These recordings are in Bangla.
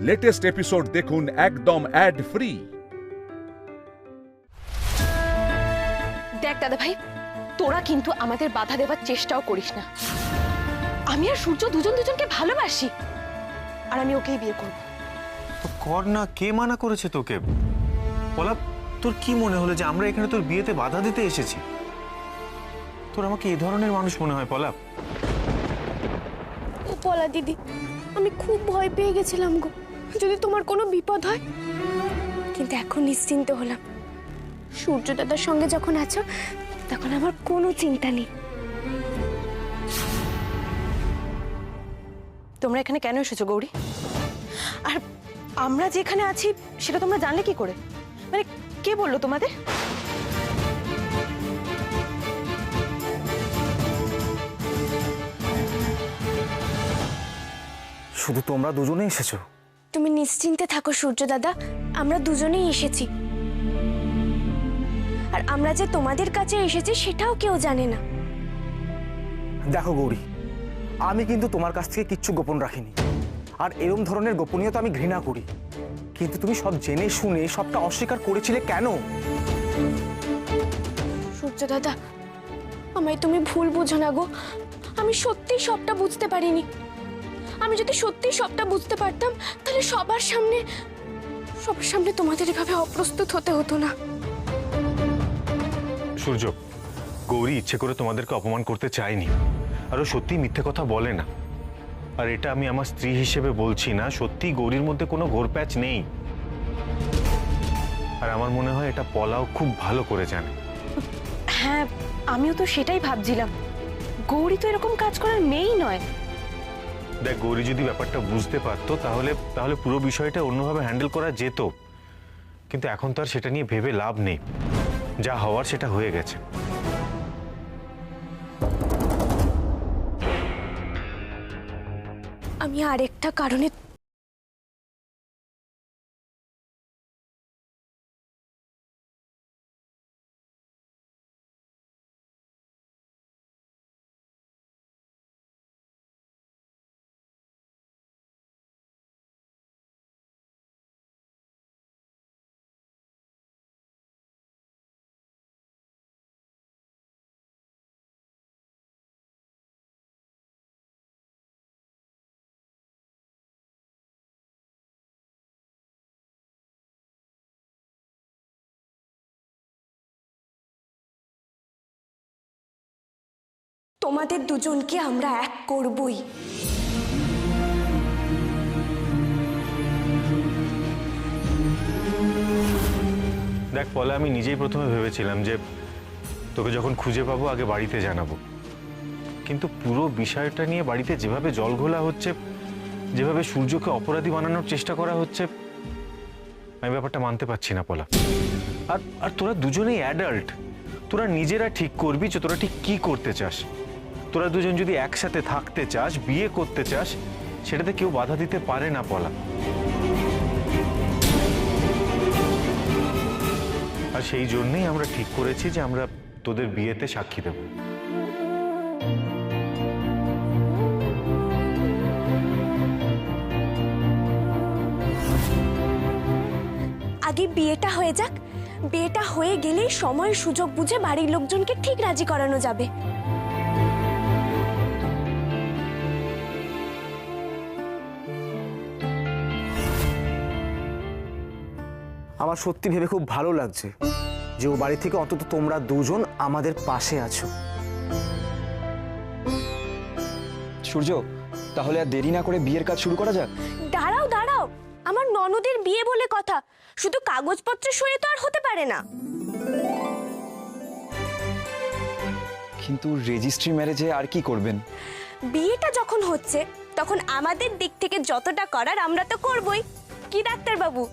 লেটেস্ট এপিসোড দেখুন একদম অ্যাড ফ্রি। দেখ দাদা ভাই, তোরা কিন্তু আমাদের বাধা দেওয়ার চেষ্টাও করিস না। আমি আর সূর্য দুজনকে ভালোবাসি, আর আমি ওকেই বিয়ে করব। তো কর না, কে মানা করেছে তোকে? বলা, তোর কি মনে হলো যে আমরা এখানে তোর বিয়েতে বাধা দিতে এসেছি? তোর আমাকে এই ধরনের মানুষ মনে হয় পলাপ? ও পলা দিদি, আমি খুব ভয় পেয়ে গেছিলাম গো, যদি তোমার কোনো বিপদ হয়। কিন্তু এখন নিশ্চিন্ত হলাম। সূর্য দাদার সঙ্গে যখন আছো তখন আমার কোনো চিন্তা নেই। তোমরা এখানে কেন এসেছো গৌরী? আর আমরা যেখানে আছি সেটা তোমরা জানলে কি করে? মানে কে বললো তোমাদের? শুধু তোমরা দুজনেই এসেছো? তুমি নিশ্চিন্তে থাকো সূর্য দাদা, আমরা দুজনেই এসেছি। আর আমরা যে তোমাদের কাছে এসেছি সেটাও কেউ জানে না। দেখো গৌরী, আমি কিন্তু তোমার কাছ থেকে কিচ্ছু গোপন রাখিনি, আর এরম ধরনের গোপনীয়তা আমি ঘৃণা করি। কিন্তু তুমি সব জেনে শুনে সবটা অস্বীকার করেছিলে কেন? সূর্য দাদা, আমায় তুমি ভুল বুঝো না গো। আমি সত্যি সবটা বুঝতে পারিনি। আমি যদি সত্যি সবটা বুঝতে পারতাম তাহলে সবার সামনে তোমাদের এভাবে অপ্রস্তুত হতে হতো না। সূর্য, গৌরী ইচ্ছে করে তোমাদেরকে অপমান করতে চায়নি, আর ও সত্যি মিথ্যে কথা বলে না। আর এটা আমি আমার স্ত্রী হিসেবে বলছি না, সত্যি গৌরীর মধ্যে কোনো ঘোরপ্যাচ নেই। আর আমার মনে হয় এটা পলাও খুব ভালো করে জানে। হ্যাঁ, আমিও তো সেটাই ভাবছিলাম। গৌরী তো এরকম কাজ করার মেয়েই নয়। দেখ, গৌরী যদি ব্যাপারটা বুঝতে পারতো তাহলে পুরো বিষয়টা অন্যভাবে হ্যান্ডেল করা যেত। কিন্তু এখন তো আর সেটা নিয়ে ভেবে লাভ নেই, যা হওয়ার সেটা হয়ে গেছে। আমি আরেকটা কারণে তোমাদের দুজনকে আমরা এক করবই। দেখ পলা, আমি নিজেই প্রথমে ভেবেছিলাম যে তোকে যখন খুঁজে পাবো আগে বাড়িতে জানাবো। কিন্তু পুরো বিষয়টা নিয়ে বাড়িতে যেভাবে জল ঘোলা হচ্ছে, যেভাবে সূর্যকে অপরাধী বানানোর চেষ্টা করা হচ্ছে, আমি ব্যাপারটা মানতে পারছি না পলা। আর তোরা দুজনেই অ্যাডাল্ট, তোরা নিজেরা ঠিক করবি যে তোরা ঠিক কি করতে চাস। তোরা দুজন যদি একসাথে থাকতে চাস, বিয়ে করতে চাস, সেটাতে কেউ বাধা দিতে পারে না পলা। আর সেই জন্যই আমরা ঠিক করেছি যে আমরা তোদের বিয়েতে সাক্ষী দেব। আগে বিয়েটা হয়ে যাক, বিয়েটা হয়ে গেলেই সময় সুযোগ বুঝে বাড়ির লোকজনকে ঠিক রাজি করানো যাবে। আমার সত্যি ভেবে খুব ভালো লাগছে যে ও বাড়ি থেকে অন্তত তোমরা দুজন আমাদের পাশে আছো। সূর্য, তাহলে আর দেরি না করে বিয়ের কাজ শুরু করা যাক। দাঁড়াও দাঁড়াও, আমার ননদের বিয়ে বলে কথা, শুধু কাগজপত্র সয়ে তো আর হতে পারে না। কিন্তু রেজিস্ট্রি ম্যারেজে আর কি করবেন? বিয়েটা যখন হচ্ছে তখন আমাদের দিক থেকে যতটা করার আমরা তো করবই। কি ডাক্তার বাবু?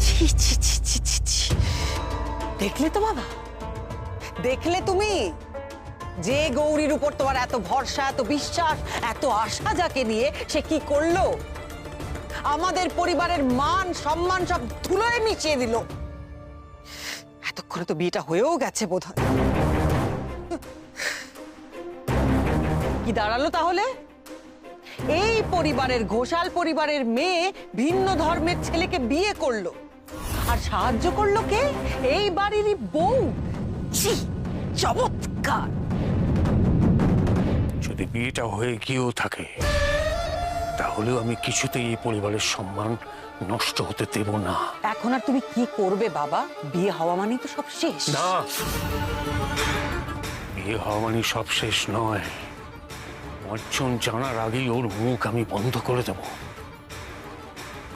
ছি ছি ছি ছি ছি ছি। দেখলে তো বাবা, দেখলে তুমি যে গৌরীর উপর তোমার এত ভরসা, এত বিশ্বাস, এত আশা যাকে নিয়ে, সে কি করলো? আমাদের পরিবারের মান সম্মান সব ধুলোয় মিশিয়ে দিল। এতক্ষণে তো বিয়েটা হয়েও গেছে বোধহয়। কি দাঁড়ালো তাহলে? এই পরিবারের, ঘোষাল পরিবারের মেয়ে ভিন্ন ধর্মের ছেলেকে বিয়ে করলো, আর সাহায্য করলো কে? এই বাড়িরই বউ। ছি, চমৎকার। যদি বিয়েটা হয়ে গিয়েও থাকে তাহলেও আমি কিছুতেই এই পরিবারের সম্মান নষ্ট হতে দেব না। এখন আর তুমি কি করবে বাবা? বিয়ে হওয়া মানেই তো সব শেষ। না, বিয়ে হওয়া মানে সব শেষ নয়। অর্জন জানার আগেই ওর মুখ আমি বন্ধ করে দেব।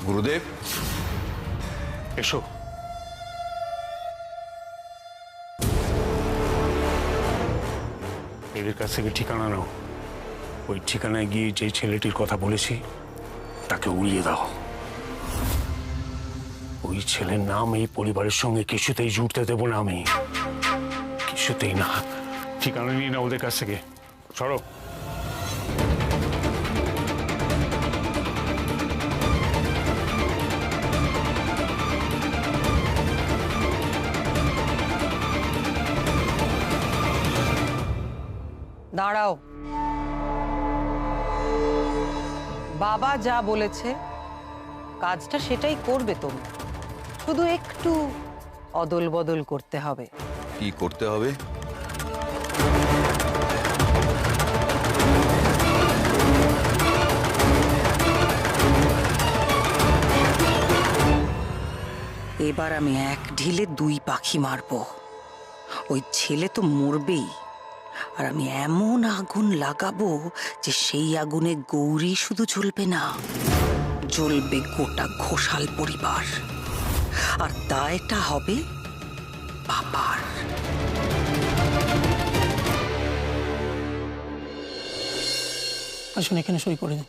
গুরুদেব, এসো। এদের কাছ থেকে ঠিকানা নাও। ওই ঠিকানায় গিয়ে যে ছেলেটির কথা বলেছি তাকে উড়িয়ে দাও। ওই ছেলের নাম এই পরিবারের সঙ্গে কিছুতেই জুড়তে দেব না আমি, কিছুতেই না। ঠিকানা নিয়ে না ওদের কাছ থেকে। সরো। দাঁড়াও। বাবা যা বলেছে কাজটা সেটাই করবে তুমি, শুধু একটু অদল বদল করতে হবে। কি করতে হবে? এবার আমি এক ঢিলে দুই পাখি মারবো। ওই ছেলে তো মরবেই, আর আমি এমন আগুন লাগাবো যে সেই আগুনে গৌরী শুধু জ্বলবে না, জ্বলবে গোটা ঘোষাল পরিবার। আর দায়টা হবে বাবার। আসুন, এখানে সই করে দিন।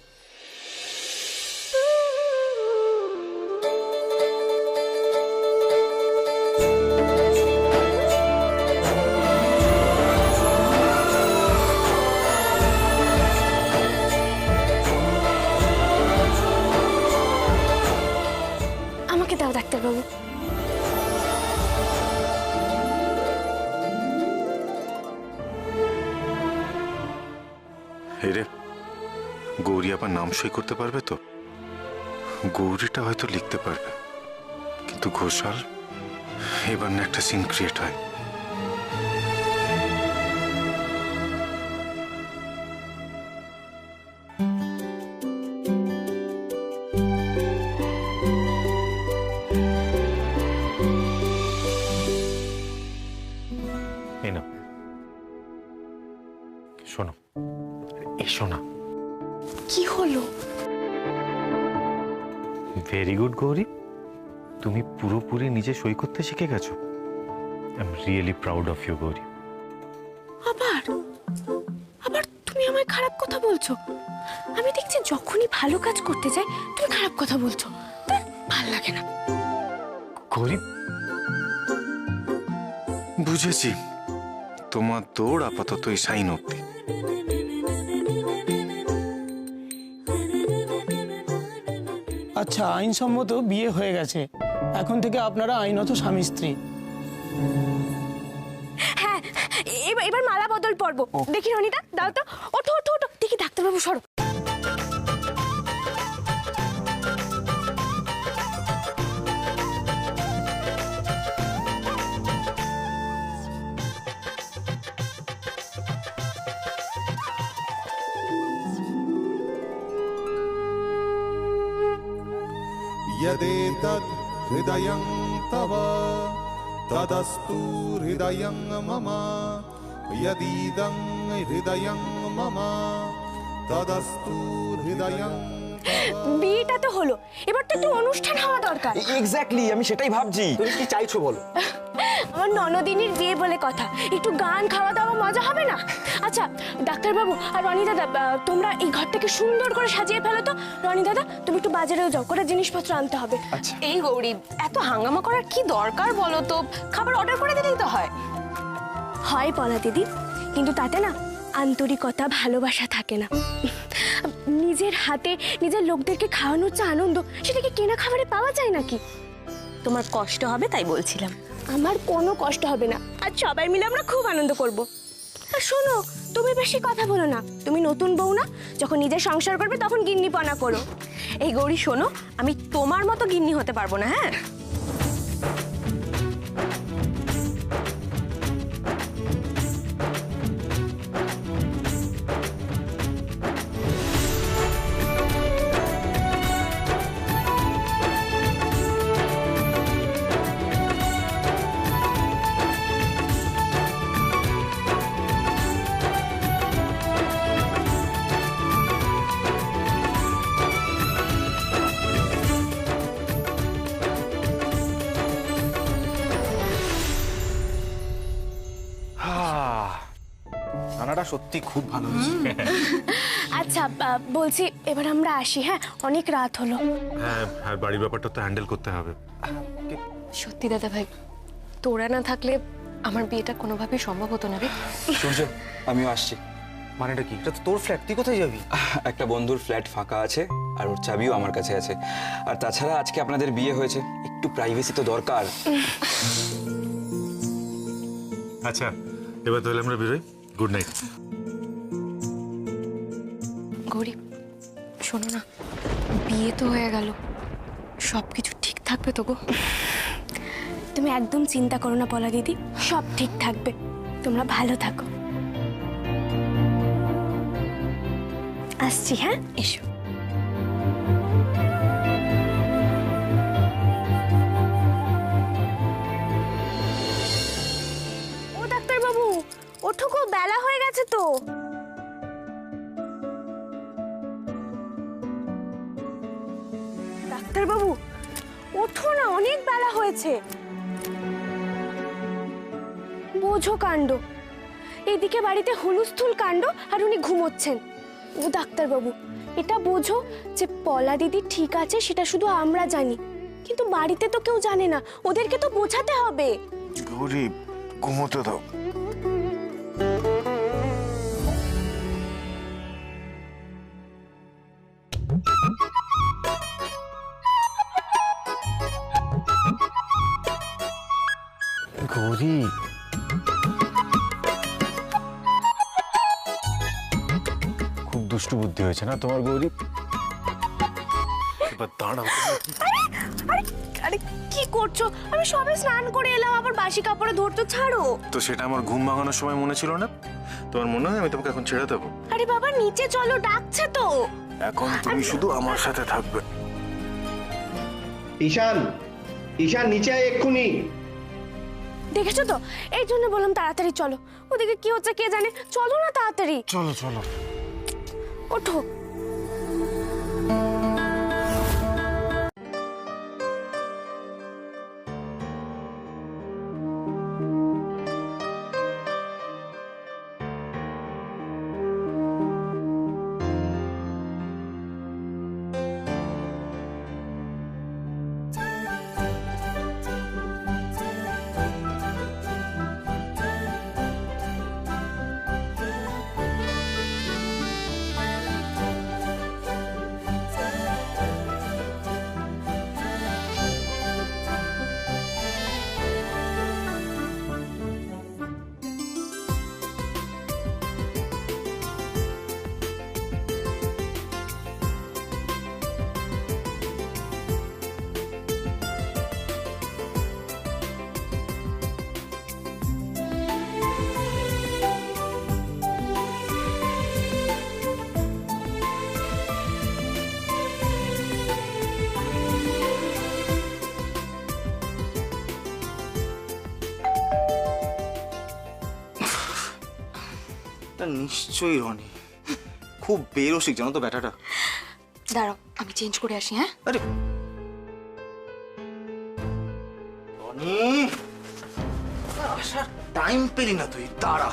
আমাকে দাও ডাক্তারবাবু। এরে, গৌরী আবার নাম সই করতে পারবে তো? গৌরীটা হয়তো লিখতে পারবে, কিন্তু ঘোষাল, এবার না একটা সিন ক্রিয়েট হয়। এই নাও, শোনো, এসো না। কি হলো? ভেরি গুড গৌরী, তুমি পুরোপুরি নিজে সই করতে শিখে গেছো। I am really proud of you Gauri. আবার আবার তুমি আমায় খারাপ কথা বলছো? আমি দেখছি যখনই ভালো কাজ করতে যাই তুমি খারাপ কথা বলছো। ভালো লাগে না। গৌরী, বুঝেছি, তোমার দৌড় আপাতত এই সাইন অব্দি। আচ্ছা, আইনসম্মত বিয়ে হয়ে গেছে, এখন থেকে আপনারা আইনত স্বামী স্ত্রী। হ্যাঁ, এবার মালা বদল পর্ব। দেখি রনিতা, দাও তো। ওঠো ওঠো ওঠো। দেখি ডাক্তারবাবু, সরো। यदेतद् हृदयं तव तदस्तु हृदयं मम यदीदं हृदयं मम तदस्तु हृदयं বিয়েটা তো হলো, এবার তো একটু অনুষ্ঠান হওয়া দরকার। এক্স্যাক্টলি, আমি সেটাই ভাবছি। তুমি কি চাইছো বলো? আমার ননদিনীর বিয়ে বলে কথা, একটু গান, খাওয়া দাওয়া, মজা হবে না? আচ্ছা ডাক্তারবাবু আর রনি দাদা, তোমরা এই ঘরটাকে সুন্দর করে সাজিয়ে ফেলো তো। রনি দাদা, তুমি একটু বাজারেও যাও, কটা জিনিসপত্র আনতে হবে। এই গৌরী, এত হাঙ্গামা করার কি দরকার বলো তো? খাবার অর্ডার করে দিলেই তো হয়। হয় পলা দিদি, কিন্তু তাতে না আন্তরিকতা, ভালোবাসা থাকে না। নিজের হাতে নিজের লোকদেরকে খাওয়ানোর যে আনন্দ, সেটাকে কেনা খাবারে পাওয়া যায় নাকি? তোমার কষ্ট হবে তাই বলছিলাম। আমার কোনো কষ্ট হবে না, আর সবাই মিলে আমরা খুব আনন্দ করব। আর শোনো, তুমি বেশি কথা বলো না, তুমি নতুন বউ না, যখন নিজের সংসার করবে তখন গিন্নিপনা করো। এই গৌরী শোনো, আমি তোমার মতো গিন্নি হতে পারবো না, হ্যাঁ? রান্নাটা সত্যি খুব ভালো হয়েছে। আচ্ছা বলছি এবার আমরা আসি, হ্যাঁ অনেক রাত হলো। হ্যাঁ, আর বাড়ির ব্যাপারটা তো হ্যান্ডেল করতে হবে। সত্যি দাদা ভাই, তোরা না থাকলে আমার বিয়েটা কোনোভাবেই সম্ভব হতো না রে। সূর্য, আমিও আসছি। মানেটা কি? এটা তো তোর ফ্ল্যাট, তুই কোথায় যাবি? একটা বন্ধুর ফ্ল্যাট ফাঁকা আছে, আর ওর চাবিও আমার কাছে আছে। আর তাছাড়া আজকে আপনাদের বিয়ে হয়েছে, একটু প্রাইভেসি তো দরকার। আচ্ছা, এবার তাহলে আমরা বেরোই। Good night. গৌরী শোনো না, বিয়ে তো হয়ে গেল, সবকিছু ঠিক থাকবে তো গো? তুমি একদম চিন্তা করো না পলা দিদি, সব ঠিক থাকবে, তোমরা ভালো থাকো। আসছি, হ্যাঁ এসো। ও ডাক্তার বাবু, ওঠো গো, বেলা হয়ে গেছে তো। ডাক্তার বাবু ওঠো না, অনেক বেলা হয়েছে। বোঝো কাণ্ড, এদিকে বাড়িতে হুলুস্থুল কাণ্ড আর উনি ঘুমোচ্ছেন। ও ডাক্তার বাবু, এটা বোঝো যে পলা দিদি ঠিক আছে সেটা শুধু আমরা জানি, কিন্তু বাড়িতে তো কেউ জানে না, ওদেরকে তো বোঝাতে হবে। গৌরী, ঘুমোতে দাও। গৌরী, খুব দুষ্টু বুদ্ধি হয়েছে না তোমার গৌরী? এবার দাঁড়াও। আরে আরে কি করছো? আমি সবে স্নান করে এলাম, আবার বাসি কাপড়ে ধরতে ছাড়ো। তো সেটা আমার ঘুম ভাঙানোর সময় মনে ছিল না? তোমার মনে হয় আমি তোমাকে এখন ছেড়ে দেবো? আরে বাবা নিচে চলো, ডাকছে তো। এখন তুমি শুধু আমার সাথে থাকবে। ঈশান, ঈশান নিচে আয় এক্ষুনি। দেখেছো তো, এই জন্য বললাম তাড়াতাড়ি চলো, ওদিকে কি হচ্ছে কে জানে। চলো না তাড়াতাড়ি, চলো চলো। ওঠো। নিশ্চয়ই রনি, খুব বেরসিক জানো তো ব্যাটাটা। দাঁড়াও আমি চেঞ্জ করে আসি। হ্যাঁ আরে রনি, আসার টাইম পেলি না তুই, দাঁড়া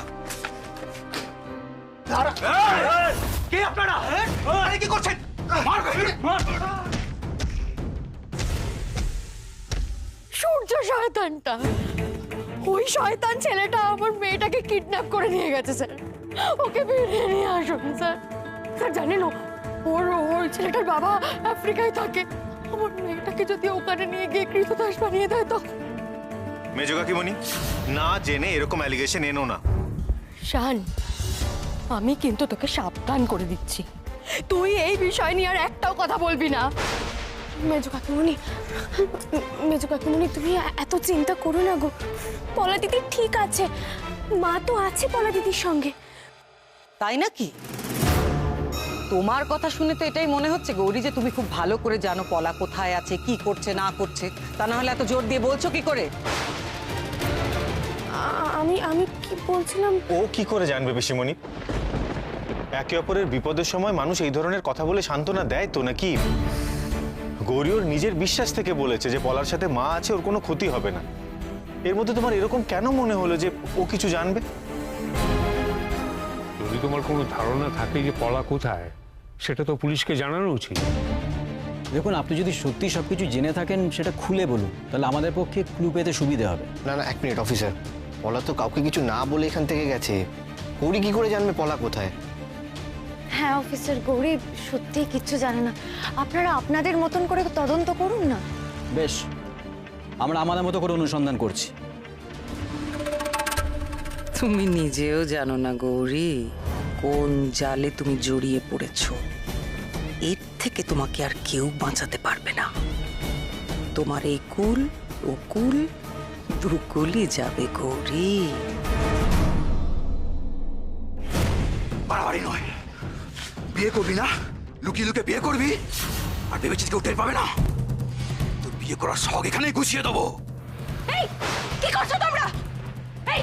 দাঁড়া। কে আপনারা? আরে কি করছেন? সূর্য শয়তানটা, ওই শয়তান ছেলেটা আমার মেয়েটাকে কিডন্যাপ করে নিয়ে গেছে স্যার। ওকে বেরিয়ে নিয়ে আসুন স্যার। স্যার জানেন ওই ছেলেটার বাবা আফ্রিকায় থাকে, আমার মেয়েটাকে যদি ওখানে নিয়ে গিয়ে কৃতদাস বানিয়ে দেয় তো মেজো কাকিমণি, না জেনে এরকম অ্যালিগেশন এনো না। শান, আমি কিন্তু তোকে সাবধান করে দিচ্ছি, তুই এই বিষয় নিয়ে আর একটাও কথা বলবি না। মেজো কাকিমণি তুমি এত চিন্তা করো না গো। পলা দিদি ঠিক আছে, মা তো আছে পলা দিদির সঙ্গে। তাই নাকি? তোমার কথা শুনে তো এটাই মনে হচ্ছে গৌরী যে তুমি খুব ভালো করে জানো পলা কোথায় আছে, কি করছে না করছে। তা না হলে এত জোর দিয়ে বলছো কি করে? আমি কি বলছিলাম? ও কি করে জানবে পিসিমণি? একে অপরের বিপদের সময় মানুষ এই ধরনের কথা বলে সান্ত্বনা দেয় তো নাকি? গৌরী ওর নিজের বিশ্বাস থেকে বলেছে যে পলার সাথে মা আছে, ওর কোনো ক্ষতি হবে না। এর মধ্যে তোমার এরকম কেন মনে হলো যে ও কিছু জানবে? যদি তোমার কোনো ধারণা থাকে যে পলা কোথায়, সেটা তো পুলিশকে জানানো উচিত। দেখুন, আপনি যদি সত্যি সবকিছু জেনে থাকেন সেটা খুলে বলুন, তাহলে আমাদের পক্ষে ক্লু পেতে সুবিধা হবে। না না, এক মিনিট অফিসার, পলা তো কাউকে কিছু না বলে এখান থেকে গেছে। গৌরী কি করে জানবে পলা কোথায়? হ্যাঁ অফিসার, গৌরী সত্যি কিচ্ছু জানে না। আপনারা আপনাদের মতন করে তদন্ত করুন না। বেশ, আমরা আমাদের মতো করে অনুসন্ধান করছি। তুমি নিজেও জানো না গৌরী কোন জালে তুমি জড়িয়ে পড়েছো। এর থেকে তোমাকে আর কেউ বাঁচাতে পারবে না। তোমার এই কুল ও কুল দুকুলই যাবে গৌরী। বাড়াবাড়ি নয়, বিয়ে করবি না, লুকিয়ে লুকিয়ে বিয়ে করবি আর ভেবেছিস কেউ টের পাবে না। তোর বিয়ে করার শখ এখানেই গুছিয়ে দেবো। এই কি করছো তোমরা? এই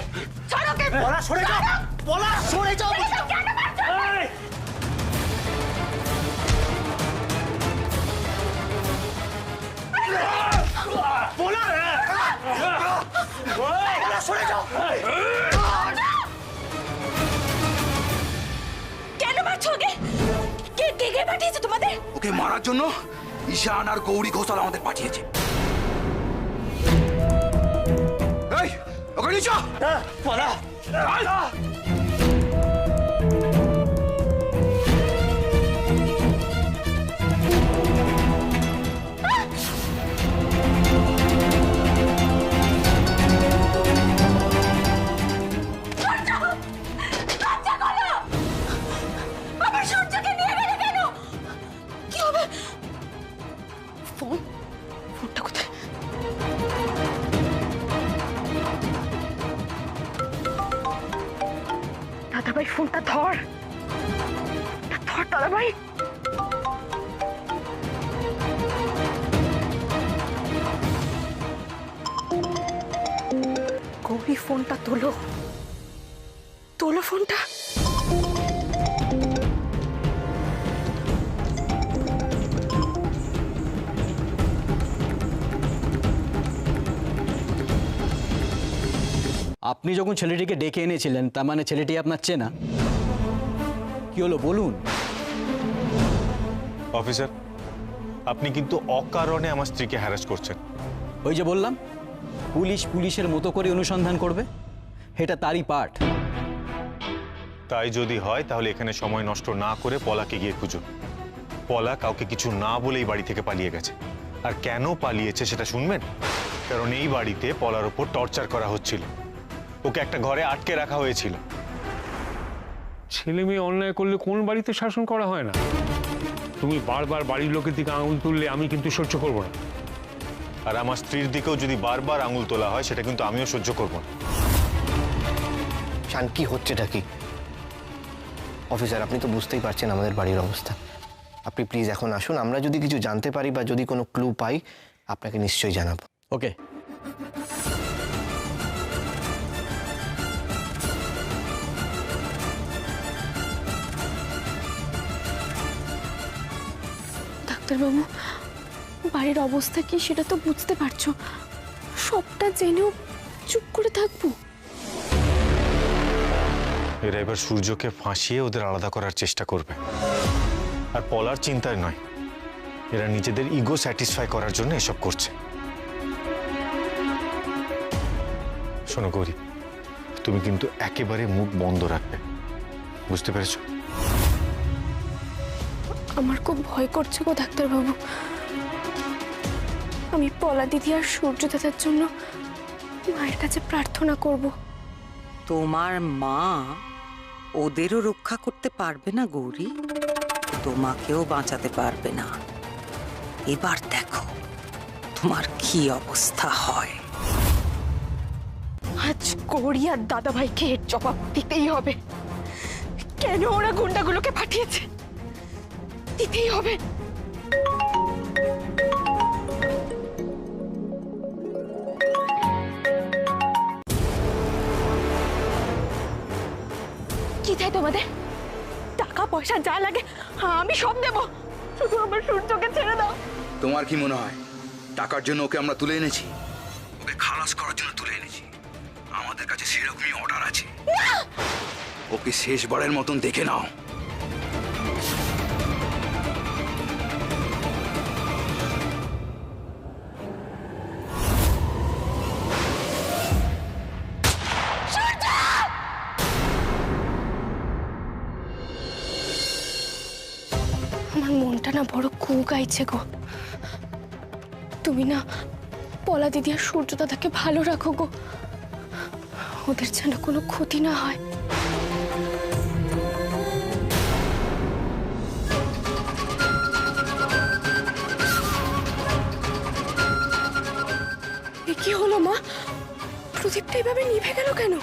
ছাড়ো কে! পলা সরে যাও, পলা সরে যাও। কেন মারছো? পলা সরে যাও। কেন মারছো ওকে? কে কে কে পাঠিয়েছে তোমাদের? ওকে মারার জন্য ঈশান আর গৌরী ঘোষাল আমাদের পাঠিয়েছে। এই ওকে নিয়ে যা। পলা আমার সূর্যকে নিয়ে গেলে কেন? কি হবে? ফোনটা কোথায়? দাদাভাই ফোনটা ধর, ধর দাদাভাই। গৌরী ফোনটা তোলো, তোলো ফোনটা। আপনি যখন ছেলেটিকে ডেকে এনেছিলেন, তার মানে ছেলেটি আপনার চেনা। কি হলো বলুন। অফিসার, আপনি কিন্তু অকারণে আমার স্ত্রীকে হ্যারাস করছেন। ওই যে বললাম, পুলিশ পুলিশের মতো করে অনুসন্ধান করবে, এটা তারই পাঠ। তাই যদি হয় তাহলে এখানে সময় নষ্ট না করে পলাকে গিয়ে খুঁজো। পলা কাউকে কিছু না বলেই বাড়ি থেকে পালিয়ে গেছে। আর কেন পালিয়েছে সেটা শুনবেন? কারণ এই বাড়িতে পলার ওপর টর্চার করা হচ্ছিল, ওকে একটা ঘরে আটকে রাখা হয়েছিল। ছেলে মেয়ে অন্যায় করলে কোন বাড়িতে শাসন করা হয় না? তুমি বারবার বাড়ির লোকের দিকে আঙুল তুললে আমি কিন্তু সহ্য করব না। আর আমার স্ত্রীর দিকেও যদি বারবার আঙুল তোলা হয় সেটা কিন্তু আমিও সহ্য করব না। শান, কি হচ্ছেটা কি? অফিসার, আপনি তো বুঝতেই পারছেন আমাদের বাড়ির অবস্থা। আপনি প্লিজ এখন আসুন, আমরা যদি কিছু জানতে পারি বা যদি কোনো ক্লু পাই আপনাকে নিশ্চয়ই জানাবো। ওকে। ডাক্তারবাবু, বাড়ির অবস্থা কি সেটা তো বুঝতে পারছো। সবটা জেনেও চুপ করে থাকবো? এরা এবার সূর্যকে ফাঁসিয়ে ওদের আলাদা করার চেষ্টা করবে। আর পলার চিন্তায় নয়, এরা নিজেদের ইগো স্যাটিসফাই করার জন্য এসব করছে। শোনো গৌরী, তুমি কিন্তু একেবারে মুখ বন্ধ রাখবে, বুঝতে পেরেছো? আমার খুব ভয় করছে গো ডাক্তারবাবু। আমি পলা দিদি আর সূর্য দাদার জন্য মায়ের কাছে প্রার্থনা করব। তোমার মা ওদেরও রক্ষা করতে পারবে না গৌরী, তোমাকেও বাঁচাতে পারবে না। এবার দেখো তোমার কি অবস্থা হয়। আজ গৌরী আর দাদা ভাইকে এর জবাব দিতেই হবে। কেন ওরা গুন্ডাগুলোকে পাঠিয়েছে দিতেই হবে। কি চাই তোমাদের? টাকা পয়সা যা লাগে আমি সব দেব, শুধু আমার সূর্যকে ছেড়ে দাও। তোমার কি মনে হয় টাকার জন্য ওকে আমরা তুলে এনেছি? ওকে খালাস করার জন্য তুলে এনেছি। আমাদের কাছে সেরকমই অর্ডার আছে। ওকে শেষবারের মতন দেখে নাও। আমার মনটা না বড় কু গাইছে গো। তুমি না পলা দিদি আর সূর্য দাদাকে ভালো রাখো গো, ওদের যেন কোনো ক্ষতি না হয়। এ কি হলো মা? প্রদীপটা এভাবে নিভে গেল কেন?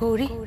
গৌরী